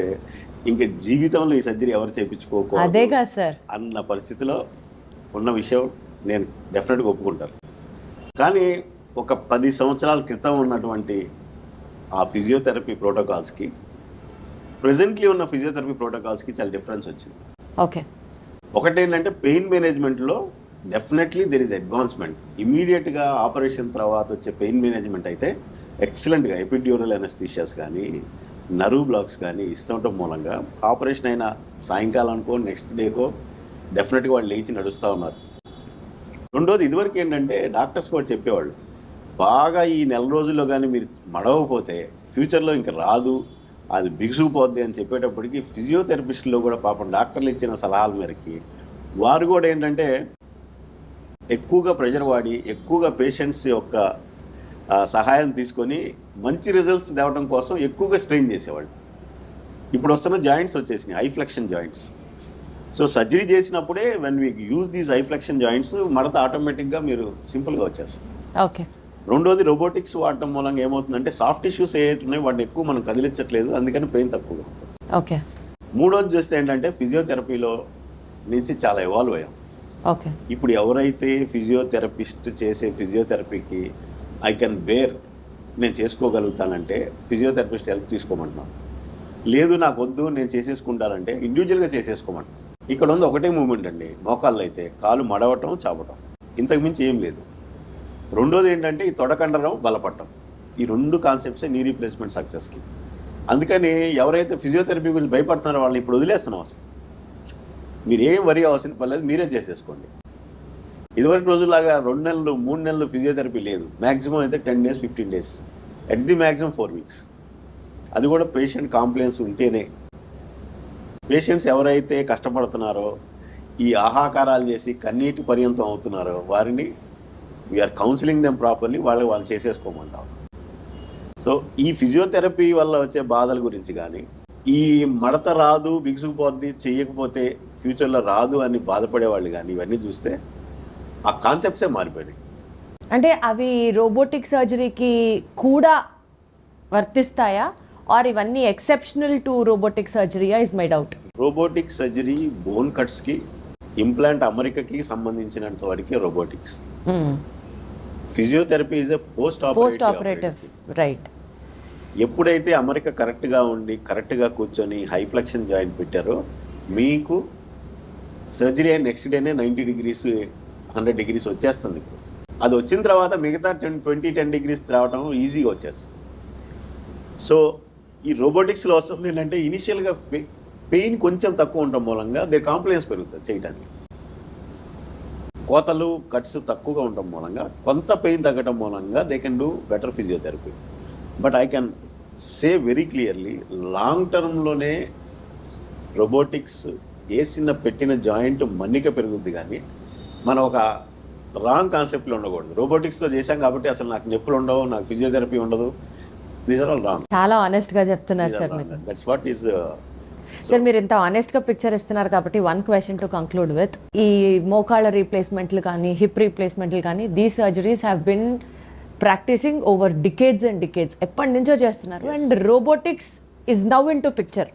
ఇంకా జీవితంలో ఈ సర్జరీ ఎవరు చేయించుకోకూడదు అదేగా సార్ అన్న పరిస్థితిలో ఉన్న విషయం నేను డెఫినెట్గా ఒప్పుకుంటాను. కానీ ఒక 10 సంవత్సరాల క్రితం ఉన్నటువంటి ఆ ఫిజియోథెరపీ ప్రోటోకాల్స్కి ప్రెజెంట్లీ ఉన్న ఫిజియోథెరపీ ప్రోటోకాల్స్కి చాలా డిఫరెన్స్ వచ్చింది. ఓకే, ఒకటేంటంటే పెయిన్ మేనేజ్మెంట్లో డెఫినెట్లీ దెర్ ఈజ్ అడ్వాన్స్మెంట్. ఇమీడియట్గా ఆపరేషన్ తర్వాత వచ్చే పెయిన్ మేనేజ్మెంట్ అయితే ఎక్సలెంట్గా ఎపిడ్యూరల్ అనస్థీషియాస్ కానీ నర్వ్ బ్లాక్స్ కానీ ఇస్తుండటం మూలంగా ఆపరేషన్ అయిన సాయంకాలానికో నెక్స్ట్ డేకో డెఫినెట్గా వాళ్ళు లేచి నడుస్తూ ఉన్నారు. రెండోది, ఇదివరకు ఏంటంటే డాక్టర్స్ కూడా చెప్పేవాళ్ళు, బాగా ఈ నెల రోజుల్లో కానీ మీరు మడవకపోతే ఫ్యూచర్లో ఇంక రాదు, అది బిగుసుకుపోద్ది అని చెప్పేటప్పటికి ఫిజియోథెరపిస్టులో కూడా పాపం డాక్టర్లు ఇచ్చిన సలహాల మేరకి వారు కూడా ఏంటంటే ఎక్కువగా ప్రెషర్ వాడి ఎక్కువగా పేషెంట్స్ యొక్క సహాయం తీసుకొని మంచి రిజల్ట్స్ తేవడం కోసం ఎక్కువగా స్ట్రెయిన్ చేసేవాళ్ళు. ఇప్పుడు వస్తున్న జాయింట్స్ వచ్చేసినాయి, high flexion joints. So surgery చేసినప్పుడే when we use these high flexion joints మడత ఆటోమేటిక్గా మీరు సింపుల్గా వచ్చేస్తుంది. ఓకే. రెండోది, రోబోటిక్స్ వాడటం మూలంగా ఏమవుతుందంటే సాఫ్ట్ టిష్యూస్ ఏవైతే ఉన్నాయో వాటిని ఎక్కువ మనం కదిలించట్లేదు, అందుకని పెయిన్ తక్కువగా ఉంటుంది. ఓకే. మూడోది చూస్తే ఏంటంటే ఫిజియోథెరపీలో నుంచి చాలా ఎవాల్వ్ అయ్యాం. ఓకే. ఇప్పుడు ఎవరైతే ఫిజియోథెరపిస్ట్ చేసే ఫిజియోథెరపీకి ఐ కెన్ బేర్, నేను చేసుకోగలుగుతానంటే ఫిజియోథెరపిస్ట్ హెల్ప్ తీసుకోమంటున్నాను. లేదు నాకు వద్దు నేను చేసేసుకుంటానంటే ఇండివిజువల్గా చేసేసుకోమంటున్నాను. ఇక్కడ ఉంది ఒకటే మూమెంట్ అండి, మోకాళ్ళు అయితే కాలు మడవటం, చాపటం, ఇంతకు మించి ఏం లేదు. రెండోది ఏంటంటే ఈ తొడకండరం బలపడటం. ఈ 2 కాన్సెప్ట్సే నీ రీప్లేస్మెంట్ సక్సెస్కి. అందుకని ఎవరైతే ఫిజియోథెరపీ గురించి భయపడుతున్నారో వాళ్ళని ఇప్పుడు వదిలేస్తున్నాం. అసలు మీరు ఏం వరి అవసరం పర్లేదు, మీరే చేసేసుకోండి. ఇదివరకు రోజులాగా 2 నెలలు 3 నెలలు ఫిజియోథెరపీ లేదు. మ్యాక్సిమం అయితే 10 days 15 days, at the maximum 4 weeks. అది కూడా పేషెంట్ కాంప్లైన్స్ ఉంటేనే. పేషెంట్స్ ఎవరైతే కష్టపడుతున్నారో ఈ ఆహాకారాలు చేసి కన్నీటి పర్యంతం అవుతున్నారో వారిని వీఆర్ కౌన్సిలింగ్ దెమ్ ప్రాపర్లీ, వాళ్ళు చేసేసుకోమంటాం. సో ఈ ఫిజియోథెరపీ వల్ల వచ్చే బాధల గురించి కానీ, ఈ మడత రాదు బిగుసుకుపోద్ది చేయకపోతే ఫ్యూచర్లో రాదు అని బాధపడేవాళ్ళు కానీ ఇవన్నీ చూస్తే ఆ కాన్సెప్ట్సే మారిపోయినాయి. అంటే అవి రోబోటిక్ సర్జరీకి కూడా వర్తిస్తాయా ఆర్ ఇవన్నీ ఎక్సెప్షనల్ టు రోబోటిక్ సర్జరీయా is my doubt. Robotic surgery bone కట్స్కి, ఇంప్లాంట్ అమరికకి సంబంధించినంత వరకు robotics. Physiotherapy is a post operative right. ఎప్పుడైతే అమరిక కరెక్ట్గా ఉండి కరెక్ట్గా కూర్చొని హై ఫ్లెక్షన్ జాయింట్ పెట్టారో మీకు సర్జరీ అయిన నెక్స్ట్ డేనే 90 degrees 100 degrees వచ్చేస్తుంది. ఇప్పుడు అది వచ్చిన తర్వాత మిగతా 10 degrees రావడం ఈజీగా వచ్చేస్తుంది. సో ఈ రోబోటిక్స్లో వస్తుంది ఏంటంటే ఇనిషియల్గా పెయిన్ కొంచెం తక్కువ ఉండటం మూలంగా దే కాంప్లైన్స్ పెరుగుతుంది చేయడానికి. కోతలు కట్స్ తక్కువగా ఉండటం మూలంగా కొంత పెయిన్ తగ్గడం మూలంగా they can do better physiotherapy. But I can say very clearly long టర్మ్లోనే రోబోటిక్స్ వేసిన పెట్టిన జాయింట్ మన్నిక పెరుగుద్ది కానీ మనం ఒక రాంగ్ కాన్సెప్ట్లో ఉండకూడదు. రోబోటిక్స్లో చేశాం కాబట్టి అసలు నాకు నొప్పులు ఉండవు, నాకు ఫిజియోథెరపీ ఉండదు. These are all wrong. చాలా ఆనెస్ట్గా చెప్తున్నారు సార్ మీరు. దట్స్ వాట్ ఈస్ సార్ మీరు ఇంత ఆనెస్ట్గా పిక్చర్ ఇస్తున్నారు కాబట్టి one question to conclude with. ఈ మోకాళ్ళ రీప్లేస్మెంట్లు కానీ హిప్ రీప్లేస్మెంట్లు కానీ these surgeries have been practising over decades and decades, ఎప్పటి నుంచో చేస్తున్నారు. And robotics is now into picture.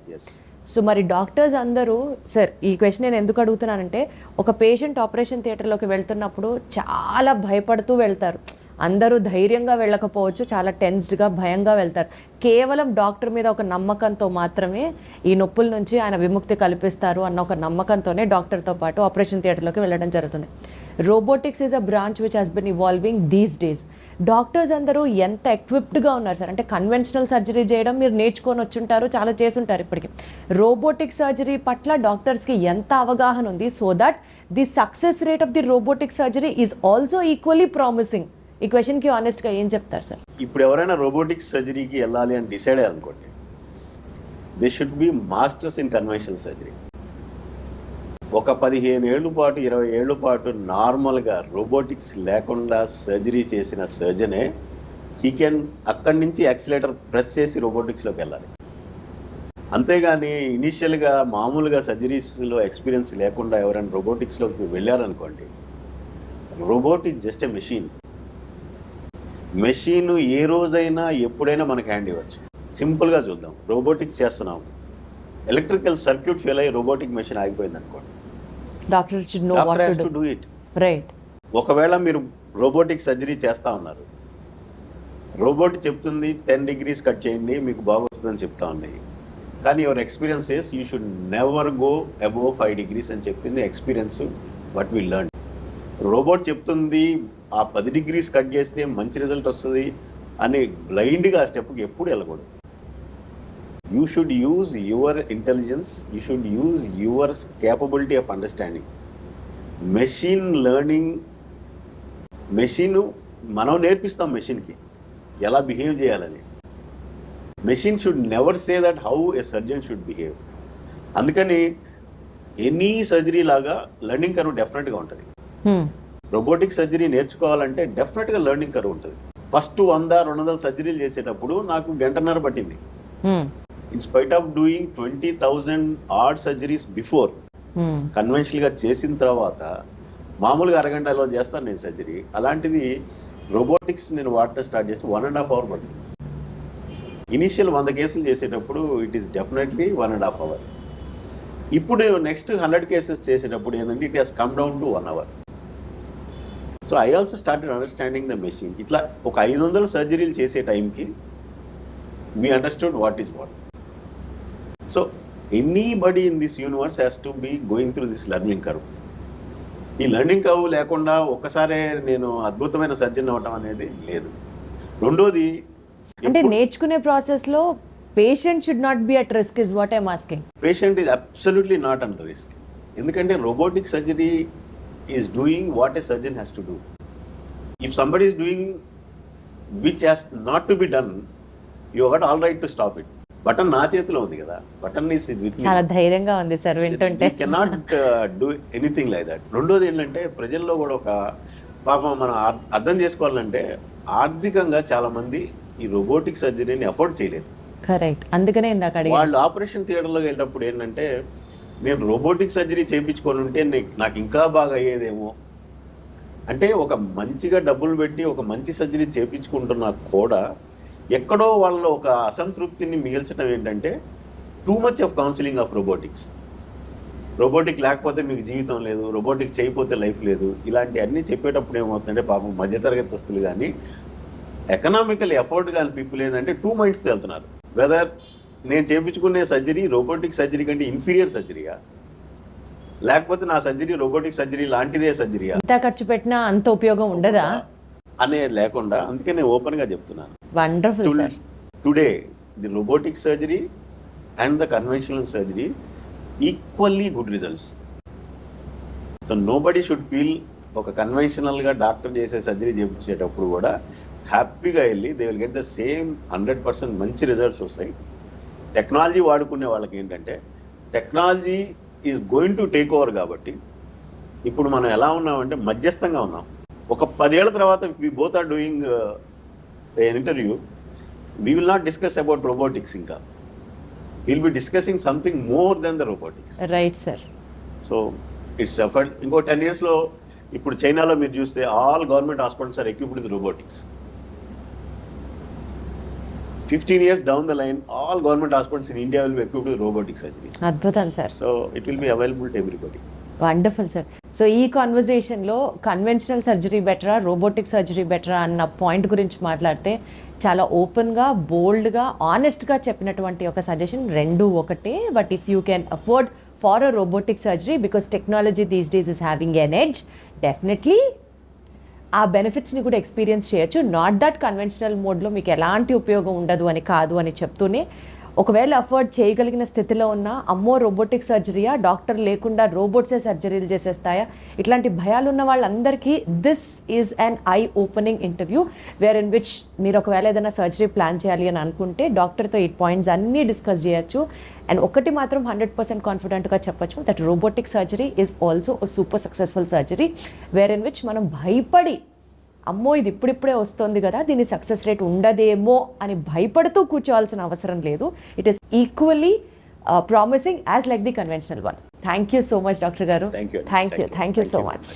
So మరి డాక్టర్స్ అందరూ సార్ ఈ క్వశ్చన్ నేను ఎందుకు అడుగుతున్నానంటే ఒక పేషెంట్ ఆపరేషన్ థియేటర్లోకి వెళ్తున్నప్పుడు చాలా భయపడుతూ వెళ్తారు. అందరూ ధైర్యంగా వెళ్ళకపోవచ్చు, చాలా టెన్స్డ్గా భయంగా వెళ్తారు. కేవలం డాక్టర్ మీద ఒక నమ్మకంతో మాత్రమే ఈ నొప్పుల నుంచి ఆయన విముక్తి కల్పిస్తారు అన్న ఒక నమ్మకంతోనే డాక్టర్తో పాటు ఆపరేషన్ థియేటర్లోకి వెళ్ళడం జరుగుతుంది. Robotics is a branch which has been evolving these days. Doctors అందరూ ఎంత ఎక్విప్డ్గా ఉన్నారు సార్. అంటే కన్వెన్షనల్ సర్జరీ చేయడం మీరు నేర్చుకొని వచ్చుంటారు, చాలా చేసుంటారు ఇప్పటికి. రోబోటిక్ సర్జరీ పట్ల డాక్టర్స్కి ఎంత అవగాహన ఉంది so that the success rate of the robotic surgery is also equally promising. ఈ క్వశ్చన్కి ఆనెస్ట్గా ఏం చెప్తారు సార్? ఇప్పుడు ఎవరైనా రోబోటిక్ సర్జరీకి వెళ్ళాలి అని డిసైడ్ అయ్యారనుకోండి, they should be masters in conventional surgery. ఒక 15 ఏళ్ళ పాటు 20 ఏళ్ళ పాటు నార్మల్గా రోబోటిక్స్ లేకుండా సర్జరీ చేసిన సర్జనే హీ కెన్ అక్కడి నుంచి యాక్సిలేటర్ ప్రెస్ చేసి రోబోటిక్స్లోకి వెళ్ళాలి. అంతేగాని ఇనీషియల్గా మామూలుగా సర్జరీస్లో ఎక్స్పీరియన్స్ లేకుండా ఎవరైనా రోబోటిక్స్లోకి వెళ్ళారనుకోండి, robot is just a machine. Machine ఏ రోజైనా ఎప్పుడైనా మనకి హ్యాండ్ ఇవ్వచ్చు. సింపుల్గా చూద్దాం, రోబోటిక్స్ చేస్తున్నాం, ఎలక్ట్రికల్ సర్క్యూట్ ఫెయిల్ అయ్యి రోబోటిక్ మెషిన్ ఆగిపోయింది అనుకోండి, doctor has to do it. Right. ఒకవేళ మీరు రోబోటిక్ సర్జరీ చేస్తూ ఉన్నారు, రోబోట్ చెప్తుంది 10 degrees కట్ చేయండి మీకు బాగొస్తుందని చెప్తా ఉన్నాయి, కానీ your experience is you should never go above 5 degrees అని చెప్పింది experience. But we learn. Robot చెప్తుంది ఆ 10 degrees కట్ చేస్తే మంచి రిజల్ట్ వస్తుంది అని బ్లైండ్గా ఆ స్టెప్కి ఎప్పుడు వెళ్ళకూడదు. You should use your intelligence, you should use your capability of understanding. Machine learning, machine మనం నేర్పిస్తాం మెషిన్కి ఎలా బిహేవ్ చేయాలని. Machine should never say that how a surgeon should behave. అందుకని ఎనీ సర్జరీ లాగా లెర్నింగ్ కర్వ్ డెఫినెట్గా ఉంటుంది. రోబోటిక్ సర్జరీ నేర్చుకోవాలంటే డెఫినెట్గా learning curve ఉంటుంది. ఫస్ట్ 100-200 సర్జరీలు చేసేటప్పుడు నాకు 1.5 గంట పట్టింది. In spite of doing 20,000 odd surgeries before, కన్వెన్షనల్గా చేసిన తర్వాత మామూలుగా అరగంటలో చేస్తాను నేను సర్జరీ. అలాంటిది రోబోటిక్స్ నేను వాడటం స్టార్ట్ చేస్తే 1.5 hours పడుతుంది. ఇనీషియల్ 100 కేసులు చేసేటప్పుడు ఇట్ ఈస్ డెఫినెట్లీ 1.5 hours. ఇప్పుడు నెక్స్ట్ 100 కేసెస్ చేసేటప్పుడు ఏంటంటే it has come down to 1 hour. So I also started understanding the machine. ఇట్లా ఒక 500 సర్జరీలు చేసే టైంకి we understood what is what. So anybody in this universe has to be going through this learning curve. ఈ learning curve లేకుండా ఒక్కసారే నేను అద్భుతమైన సర్జన్ అవ్వటం అనేది లేదు. రెండోది, అంటే నేర్చుకునే ప్రాసెస్లో patient should not be at risk is what I'm asking. Patient is absolutely not under risk. ఎందుకంటే robotic surgery is doing what a surgeon has to do. If somebody is doing which has not to be done, you got all right to stop it. Button నా చేతిలో ఉంది కదా, button is with me. చాలా ధైర్యంగా ఉంది sir వింటుంటే. You cannot do anything like that. రెండోది ఏంటంటే ప్రజల్లో కూడా ఒక పాపం మనం అర్థం చేసుకోవాలంటే ఆర్థికంగా చాలా మంది ఈ రోబోటిక్ సర్జరీని అఫోర్డ్ చేయలేరు. కరెక్ట్. అందుకనే ఇందాక వాళ్ళు ఆపరేషన్ థియేటర్లోకి వెళ్ళేటప్పుడు ఏంటంటే నేను రోబోటిక్ సర్జరీ చేయించుకొని ఉంటే నాకు ఇంకా బాగా అయ్యేదేమో. అంటే ఒక మంచిగా డబ్బులు పెట్టి ఒక మంచి సర్జరీ చేయించుకుంటున్నా కూడా ఎక్కడో వాళ్ళలో ఒక అసంతృప్తిని మిగిల్చడం ఏంటంటే too much of counselling of robotics. Robotic లేకపోతే మీకు జీవితం లేదు, రోబోటిక్ చేయకపోతే లైఫ్ లేదు, ఇలాంటి అన్నీ చెప్పేటప్పుడు ఏమవుతుందంటే పాపం మధ్యతరగతిస్తులు కానీ ఎకనామికల్ ఎఫోర్డ్ కాని పీపుల్ ఏంటంటే టూ మైండ్స్ వెళ్తున్నారు. వెదర్ నేను చేయించుకునే సర్జరీ రోబోటిక్ సర్జరీ కంటే ఇన్ఫీరియర్ సర్జరీయా, లేకపోతే నా సర్జరీ రోబోటిక్ సర్జరీ లాంటిదే సర్జరీయా, ఎంత ఖర్చు పెట్టినా అంత ఉపయోగం ఉండదా అనే లేకుండా, అందుకే నేను ఓపెన్గా చెప్తున్నాను. Wonderful sir. Today the robotic surgery and the conventional surgery equally good results. So nobody should feel ఒక కన్వెన్షనల్గా డాక్టర్ చేసే సర్జరీ చేయించేటప్పుడు కూడా హ్యాపీగా వెళ్ళి they will get the same 100% మంచి రిజల్ట్స్ వస్తాయి. టెక్నాలజీ వాడుకునే వాళ్ళకి ఏంటంటే technology is going to take over. కాబట్టి ఇప్పుడు మనం ఎలా ఉన్నామంటే మధ్యస్థంగా ఉన్నాం. ఒక 10 ఏళ్ల తర్వాత we both are doing an interview, we will not discuss about robotics, ఇంకా will be discussing something more than the robotics. Right sir. So it's effort. ఇంకో 10 yearsలో ఇప్పుడు చైనాలో మీరు చూస్తే all government hospitals are equipped with robotics. 15 years down the line, all government hospitals in India will be equipped with robotic surgeries. అద్భుతం sir. So it will be available to everybody. Wonderful sir. So ఈ కాన్వర్జేషన్లో conventional surgery బెటరా robotic surgery బెటరా అన్న point గురించి మాట్లాడితే చాలా ఓపెన్గా బోల్డ్గా ఆనెస్ట్గా చెప్పినటువంటి ఒక సజెషన్ రెండు ఒకటే. But if you can afford for a robotic surgery because technology these days is having an edge, definitely ఆ బెనిఫిట్స్ని కూడా ఎక్స్పీరియన్స్ చేయొచ్చు. నాట్ దట్ కన్వెన్షనల్ మోడ్లో మీకు ఎలాంటి ఉపయోగం ఉండదు అని కాదు అని చెప్తూనే, ఒకవేళ అఫోర్డ్ చేయగలిగిన స్థితిలో ఉన్న అమ్మో రోబోటిక్ సర్జరీయా, డాక్టర్ లేకుండా రోబోట్సే సర్జరీలు చేసేస్తాయా, ఇట్లాంటి భయాలు ఉన్న వాళ్ళందరికీ this is an eye opening interview wherein which మీరు ఒకవేళ ఏదైనా సర్జరీ ప్లాన్ చేయాలి అని అనుకుంటే డాక్టర్తో ఈ పాయింట్స్ అన్నీ డిస్కస్ చేయొచ్చు. అండ్ ఒకటి మాత్రం 100% కాన్ఫిడెంట్గా చెప్పొచ్చు, that robotic surgery is also a super successful surgery wherein which మనం భయపడి అమ్మో ఇది ఇప్పుడిప్పుడే వస్తుంది కదా దీని సక్సెస్ రేట్ ఉండదేమో అని భయపడుతూ కూర్చోవాల్సిన అవసరం లేదు. It is equally promising as like the conventional one. Thank you so much doctor గారు. Thank you. Thank you so much.